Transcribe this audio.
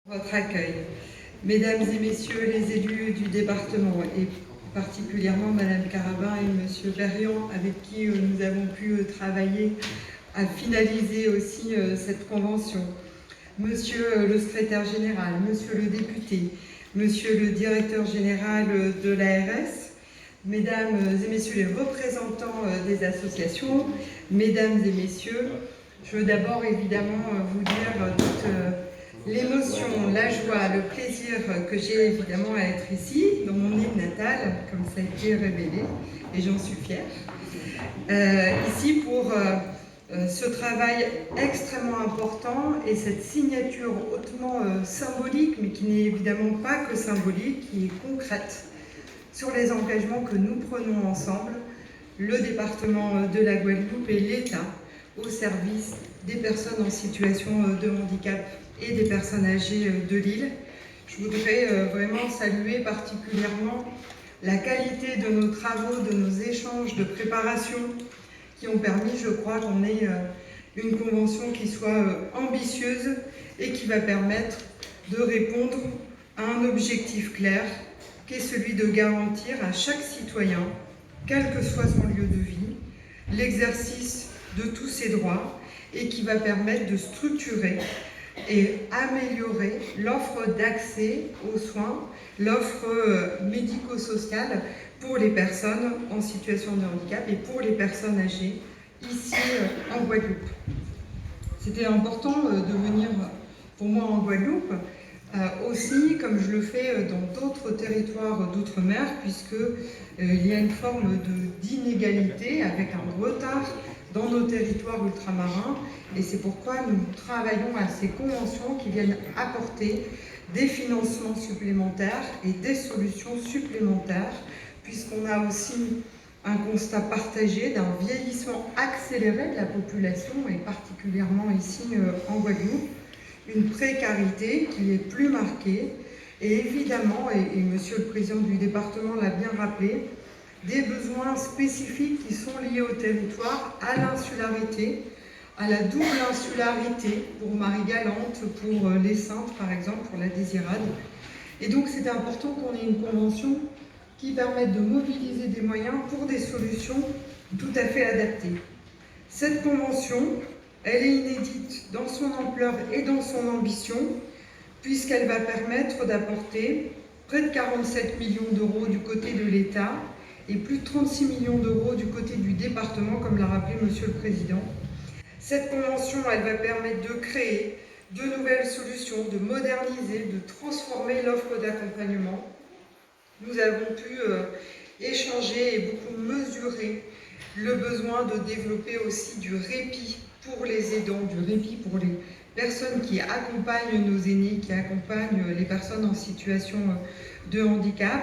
Votre accueil. Mesdames et messieurs les élus du département et particulièrement Madame Carabin et Monsieur Berriand avec qui nous avons pu travailler à finaliser aussi cette convention. Monsieur le secrétaire général, Monsieur le député, Monsieur le directeur général de l'ARS, Mesdames et Messieurs les représentants des associations, Mesdames et Messieurs, je veux d'abord évidemment vous dire toute l'émotion, la joie, le plaisir que j'ai évidemment à être ici, dans mon île natale, comme ça a été révélé, et j'en suis fière. Ici pour ce travail extrêmement important et cette signature hautement symbolique, mais qui n'est évidemment pas que symbolique, qui est concrète, sur les engagements que nous prenons ensemble, le département de la Guadeloupe et l'État, au service des personnes en situation de handicap et des personnes âgées de l'île. Je voudrais vraiment saluer particulièrement la qualité de nos travaux, de nos échanges, de préparation qui ont permis, je crois, qu'on ait une convention qui soit ambitieuse et qui va permettre de répondre à un objectif clair, qui est celui de garantir à chaque citoyen, quel que soit son lieu de vie, l'exercice de tous ses droits et qui va permettre de structurer et améliorer l'offre d'accès aux soins, l'offre médico-sociale pour les personnes en situation de handicap et pour les personnes âgées ici en Guadeloupe. C'était important de venir pour moi en Guadeloupe, aussi comme je le fais dans d'autres territoires d'outre-mer, puisqu'il y a une forme d'inégalité avec un retard dans nos territoires ultramarins, et c'est pourquoi nous travaillons à ces conventions qui viennent apporter des financements supplémentaires et des solutions supplémentaires, puisqu'on a aussi un constat partagé d'un vieillissement accéléré de la population, et particulièrement ici en Guadeloupe, une précarité qui est plus marquée, et évidemment, et Monsieur le Président du département l'a bien rappelé, des besoins spécifiques qui sont liés au territoire, à l'insularité, à la double insularité pour Marie-Galante, pour les Saintes par exemple, pour la Désirade. Et donc c'est important qu'on ait une convention qui permette de mobiliser des moyens pour des solutions tout à fait adaptées. Cette convention, elle est inédite dans son ampleur et dans son ambition, puisqu'elle va permettre d'apporter près de 47 millions d'euros du côté de l'État et plus de 36 millions d'euros du côté du département, comme l'a rappelé Monsieur le Président. Cette convention, elle va permettre de créer de nouvelles solutions, de moderniser, de transformer l'offre d'accompagnement. Nous avons pu échanger et beaucoup mesurer le besoin de développer aussi du répit pour les aidants, du répit pour les personnes qui accompagnent nos aînés, qui accompagnent les personnes en situation de handicap.